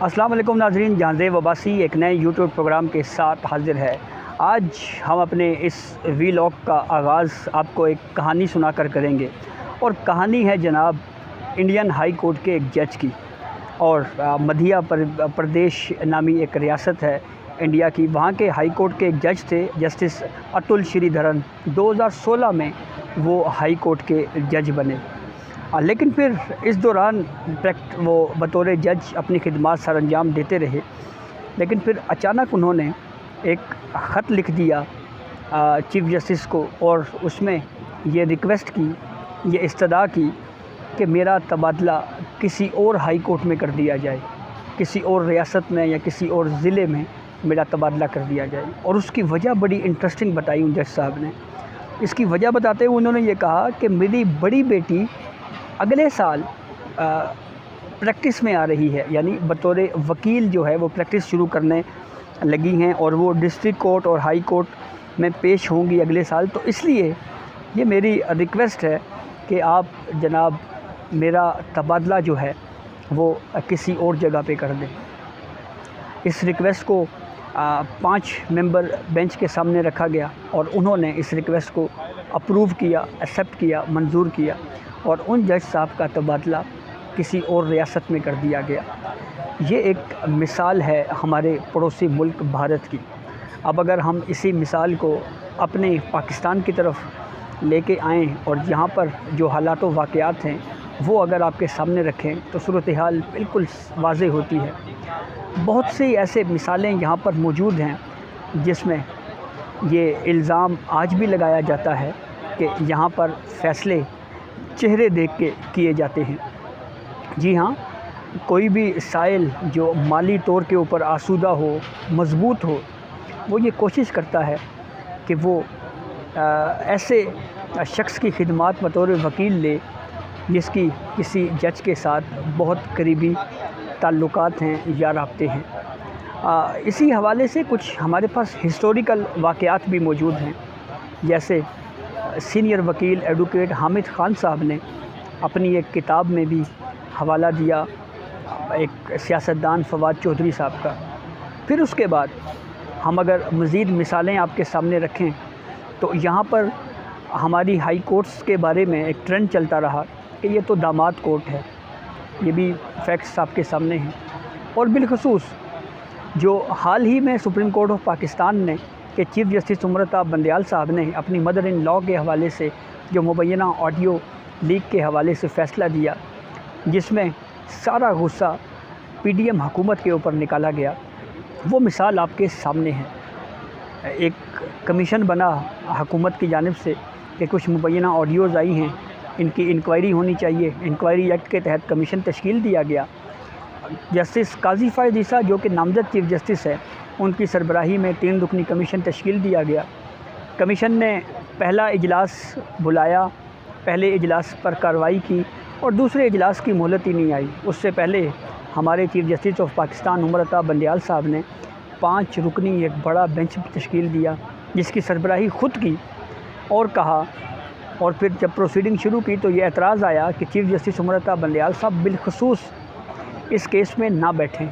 السلام علیکم ناظرین، جہانزیب عباسی ایک نئے یوٹیوب پروگرام کے ساتھ حاضر ہے۔ آج ہم اپنے اس ویلاگ کا آغاز آپ کو ایک کہانی سنا کر کریں گے، اور کہانی ہے جناب انڈین ہائی کورٹ کے ایک جج کی، اور مدھیہ پردیش نامی ایک ریاست ہے انڈیا کی، وہاں کے ہائی کورٹ کے ایک جج تھے جسٹس اتل شری دھرن۔ 2016 میں وہ ہائی کورٹ کے جج بنے، لیکن پھر اس دوران وہ بطور جج اپنی خدمات سر انجام دیتے رہے، لیکن پھر اچانک انہوں نے ایک خط لکھ دیا چیف جسٹس کو، اور اس میں یہ ریکویسٹ کی، یہ استدعا کی کہ میرا تبادلہ کسی اور ہائی کورٹ میں کر دیا جائے، کسی اور ریاست میں یا کسی اور ضلع میں میرا تبادلہ کر دیا جائے۔ اور اس کی وجہ بڑی انٹرسٹنگ بتائی ان جج صاحب نے۔ اس کی وجہ بتاتے ہوئے انہوں نے یہ کہا کہ میری بڑی بیٹی اگلے سال پریکٹس میں آ رہی ہے، یعنی بطور وکیل جو ہے وہ پریکٹس شروع کرنے لگی ہیں، اور وہ ڈسٹرکٹ کورٹ اور ہائی کورٹ میں پیش ہوں گی اگلے سال، تو اس لیے یہ میری ریکویسٹ ہے کہ آپ جناب میرا تبادلہ جو ہے وہ کسی اور جگہ پہ کر دیں۔ اس ریکویسٹ کو 5 ممبر بینچ کے سامنے رکھا گیا، اور انہوں نے اس ریکویسٹ کو اپروو کیا، ایکسیپٹ کیا، منظور کیا، اور ان جج صاحب کا تبادلہ کسی اور ریاست میں کر دیا گیا۔ یہ ایک مثال ہے ہمارے پڑوسی ملک بھارت کی۔ اب اگر ہم اسی مثال کو اپنے پاکستان کی طرف لے کے آئیں، اور یہاں پر جو حالات و واقعات ہیں وہ اگر آپ کے سامنے رکھیں تو صورتحال بالکل واضح ہوتی ہے۔ بہت سی ایسے مثالیں یہاں پر موجود ہیں جس میں یہ الزام آج بھی لگایا جاتا ہے کہ یہاں پر فیصلے چہرے دیکھ کے کیے جاتے ہیں۔ جی ہاں، کوئی بھی سائل جو مالی طور کے اوپر آسودہ ہو، مضبوط ہو، وہ یہ کوشش کرتا ہے کہ وہ ایسے شخص کی خدمات بطور وکیل لے جس کی کسی جج کے ساتھ بہت قریبی تعلقات ہیں یا رابطے ہیں۔ اسی حوالے سے کچھ ہمارے پاس ہسٹوریکل واقعات بھی موجود ہیں، جیسے سینئر وکیل ایڈوکیٹ حامد خان صاحب نے اپنی ایک کتاب میں بھی حوالہ دیا ایک سیاستدان فواد چودھری صاحب کا۔ پھر اس کے بعد ہم اگر مزید مثالیں آپ کے سامنے رکھیں تو یہاں پر ہماری ہائی کورٹس کے بارے میں ایک ٹرینڈ چلتا رہا کہ یہ تو داماد کورٹ ہے، یہ بھی فیکٹس آپ کے سامنے ہیں۔ اور بالخصوص جو حال ہی میں سپریم کورٹ آف پاکستان نے کہ چیف جسٹس عمرتاب بندیال صاحب نے اپنی مدر ان لاء کے حوالے سے جو مبینہ آڈیو لیک کے حوالے سے فیصلہ دیا، جس میں سارا غصہ پی ڈی ایم حکومت کے اوپر نکالا گیا، وہ مثال آپ کے سامنے ہے۔ ایک کمیشن بنا حکومت کی جانب سے کہ کچھ مبینہ آڈیوز آئی ہیں، ان کی انکوائری ہونی چاہیے، انکوائری ایکٹ کے تحت کمیشن تشکیل دیا گیا۔ جسٹس قاضی فائز عیسیٰ جو کہ نامزد چیف جسٹس ہے، ان کی سربراہی میں 3 رکنی کمیشن تشکیل دیا گیا۔ کمیشن نے پہلا اجلاس بلایا، پہلے اجلاس پر کارروائی کی، اور دوسرے اجلاس کی مہلت ہی نہیں آئی۔ اس سے پہلے ہمارے chief justice of Pakistan Umar Ata Bandial صاحب نے 5 رکنی ایک بڑا بینچ تشکیل دیا، جس کی سربراہی خود کی، اور کہا، اور پھر جب پروسیڈنگ شروع کی تو یہ اعتراض آیا کہ چیف جسٹس عمرتاب بندیال صاحب بالخصوص اس کیس میں نہ بیٹھیں۔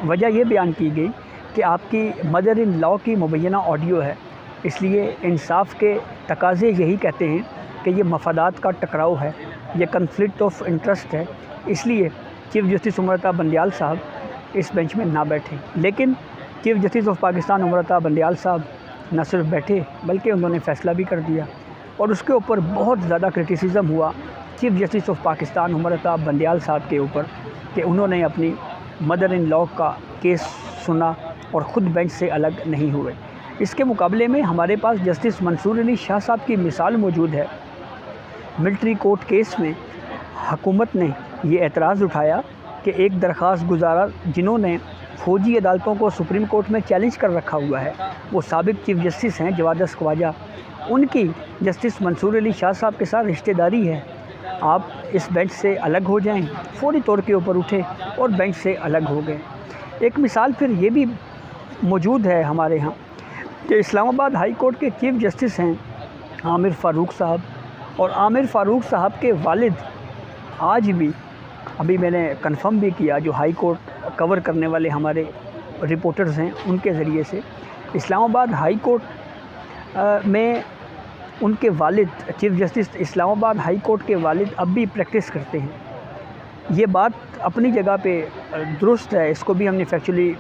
وجہ یہ بیان کی گئی کہ آپ کی مدر ان لاء کی مبینہ آڈیو ہے، اس لیے انصاف کے تقاضے یہی کہتے ہیں کہ یہ مفادات کا ٹکراؤ ہے، یہ کنفلکٹ آف انٹرسٹ ہے، اس لیے چیف جسٹس عمرتاب بندیال صاحب اس بینچ میں نہ بیٹھیں۔ لیکن chief justice of Pakistan Umar Ata Bandial صاحب نہ صرف بیٹھے بلکہ انہوں نے فیصلہ بھی کر دیا، اور اس کے اوپر بہت زیادہ کرٹیسزم ہوا chief justice of Pakistan Umar Ata Bandial صاحب کے اوپر کہ انہوں نے اپنی مدر ان لاء کا کیس سنا اور خود بینچ سے الگ نہیں ہوئے۔ اس کے مقابلے میں ہمارے پاس جسٹس منصور علی شاہ صاحب کی مثال موجود ہے۔ ملٹری کورٹ کیس میں حکومت نے یہ اعتراض اٹھایا کہ ایک درخواست گزارا جنہوں نے فوجی عدالتوں کو سپریم کورٹ میں چیلنج کر رکھا ہوا ہے، وہ سابق چیف جسٹس ہیں جوادس خواجہ، ان کی جسٹس منصور علی شاہ صاحب کے ساتھ رشتہ داری ہے، آپ اس بینچ سے الگ ہو جائیں۔ فوری طور کے اوپر اٹھے اور بینچ سے الگ ہو گئے۔ ایک مثال پھر یہ بھی موجود ہے ہمارے ہاں کہ اسلام آباد ہائی کورٹ کے چیف جسٹس ہیں عامر فاروق صاحب، اور عامر فاروق صاحب کے والد آج بھی، ابھی میں نے کنفرم بھی کیا، جو ہائی کورٹ کور کرنے والے ہمارے رپورٹرز ہیں ان کے ذریعے سے، اسلام آباد ہائی کورٹ میں ان کے والد چیف جسٹس اسلام آباد ہائی کورٹ کے والد اب بھی پریکٹس کرتے ہیں۔ یہ بات اپنی جگہ پہ درست ہے، اس کو بھی ہم نے فیکچولی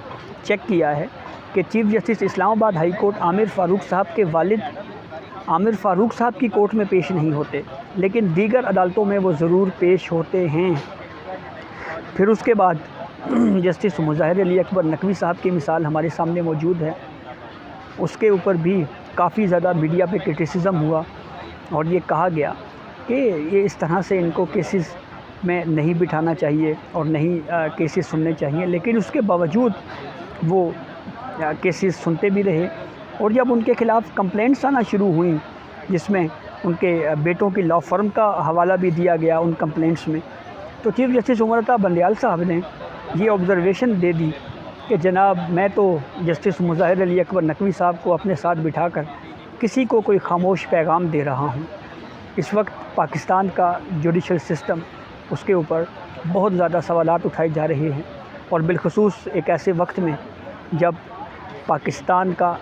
چیک کیا ہے کہ چیف جسٹس اسلام آباد ہائی کورٹ عامر فاروق صاحب کے والد عامر فاروق صاحب کی کورٹ میں پیش نہیں ہوتے، لیکن دیگر عدالتوں میں وہ ضرور پیش ہوتے ہیں۔ پھر اس کے بعد جسٹس مظاہر علی اکبر نقوی صاحب کی مثال ہمارے سامنے موجود ہے، اس کے اوپر بھی کافی زیادہ میڈیا پہ کرٹیسزم ہوا اور یہ کہا گیا کہ یہ اس طرح سے ان کو کیسز میں نہیں بٹھانا چاہیے اور نہیں کیسز سننے چاہیے، لیکن اس کے باوجود وہ کیسز سنتے بھی رہے، اور جب ان کے خلاف کمپلینٹس آنا شروع ہوئیں جس میں ان کے بیٹوں کی لاء فرم کا حوالہ بھی دیا گیا ان کمپلینٹس میں، تو چیف جسٹس عمر عطا بندیال صاحب نے یہ آبزرویشن دے دی کہ جناب میں تو جسٹس مظاہر علی اکبر نقوی صاحب کو اپنے ساتھ بٹھا کر کسی کو کوئی خاموش پیغام دے رہا ہوں۔ اس وقت پاکستان کا جوڈیشل سسٹم، اس کے اوپر بہت زیادہ سوالات اٹھائے جا رہے ہیں، اور بالخصوص ایک ایسے وقت میں جب پاکستان کا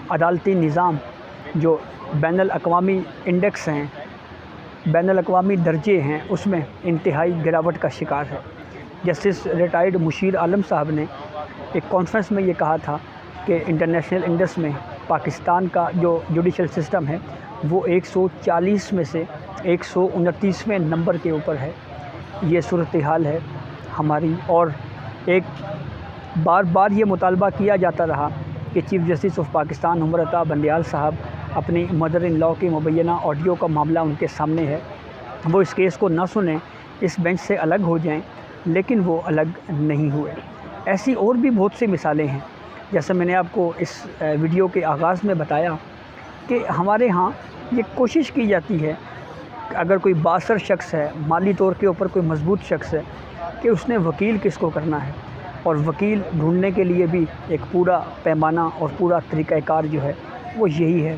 عدالتی نظام جو بین الاقوامی انڈیکس ہیں، بین الاقوامی درجے ہیں، اس میں انتہائی گراوٹ کا شکار ہے۔ جسٹس ریٹائرڈ مشیر عالم صاحب نے ایک کانفرنس میں یہ کہا تھا کہ انٹرنیشنل انڈیکس میں پاکستان کا جو جوڈیشل سسٹم ہے وہ 140 میں سے 129ویں نمبر کے اوپر ہے۔ یہ صورتحال ہے ہماری، اور ایک بار بار یہ مطالبہ کیا جاتا رہا کہ chief justice of Pakistan Umar Ata Bandial صاحب اپنی مدر ان لاء کی مبینہ آڈیو کا معاملہ ان کے سامنے ہے، وہ اس کیس کو نہ سنیں، اس بینچ سے الگ ہو جائیں، لیکن وہ الگ نہیں ہوئے۔ ایسی اور بھی بہت سی مثالیں ہیں، جیسے میں نے آپ کو اس ویڈیو کے آغاز میں بتایا کہ ہمارے ہاں یہ کوشش کی جاتی ہے کہ اگر کوئی بااثر شخص ہے، مالی طور کے اوپر کوئی مضبوط شخص ہے، کہ اس نے وکیل کس کو کرنا ہے، اور وکیل ڈھونڈنے کے لیے بھی ایک پورا پیمانہ اور پورا طریقہ کار جو ہے وہ یہی ہے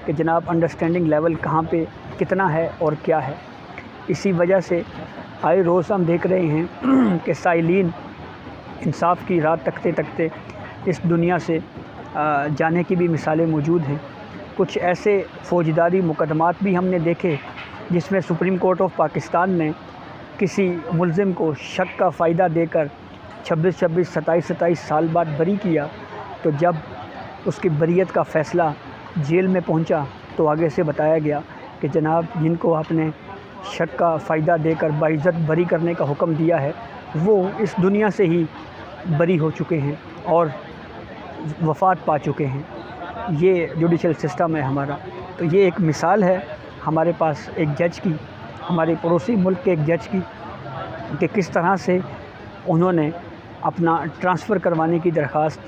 کہ جناب انڈرسٹینڈنگ لیول کہاں پہ کتنا ہے اور کیا ہے۔ اسی وجہ سے آئے روز ہم دیکھ رہے ہیں کہ سائلین انصاف کی راہ تکتے تکتے اس دنیا سے جانے کی بھی مثالیں موجود ہیں۔ کچھ ایسے فوجداری مقدمات بھی ہم نے دیکھے جس میں سپریم کورٹ آف پاکستان نے کسی ملزم کو شک کا فائدہ دے کر 26 27 سال بعد بری کیا، تو جب اس کی بریت کا فیصلہ جیل میں پہنچا تو آگے سے بتایا گیا کہ جناب جن کو آپ نے شک کا فائدہ دے کر باعزت بری کرنے کا حکم دیا ہے وہ اس دنیا سے ہی بری ہو چکے ہیں اور وفات پا چکے ہیں۔ یہ جوڈیشل سسٹم ہے ہمارا۔ تو یہ ایک مثال ہے ہمارے پاس ایک جج کی، ہمارے پڑوسی ملک کے ایک جج کی، کہ کس طرح سے انہوں نے اپنا ٹرانسفر کروانے کی درخواست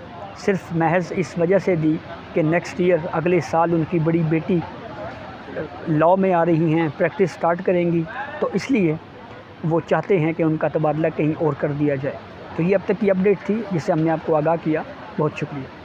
صرف محض اس وجہ سے دی کہ نیکسٹ ایئر اگلے سال ان کی بڑی بیٹی لاء میں آ رہی ہیں، پریکٹس سٹارٹ کریں گی، تو اس لیے وہ چاہتے ہیں کہ ان کا تبادلہ کہیں اور کر دیا جائے۔ تو یہ اب تک کی اپڈیٹ تھی جس سے ہم نے آپ کو آگاہ کیا۔ بہت شکریہ۔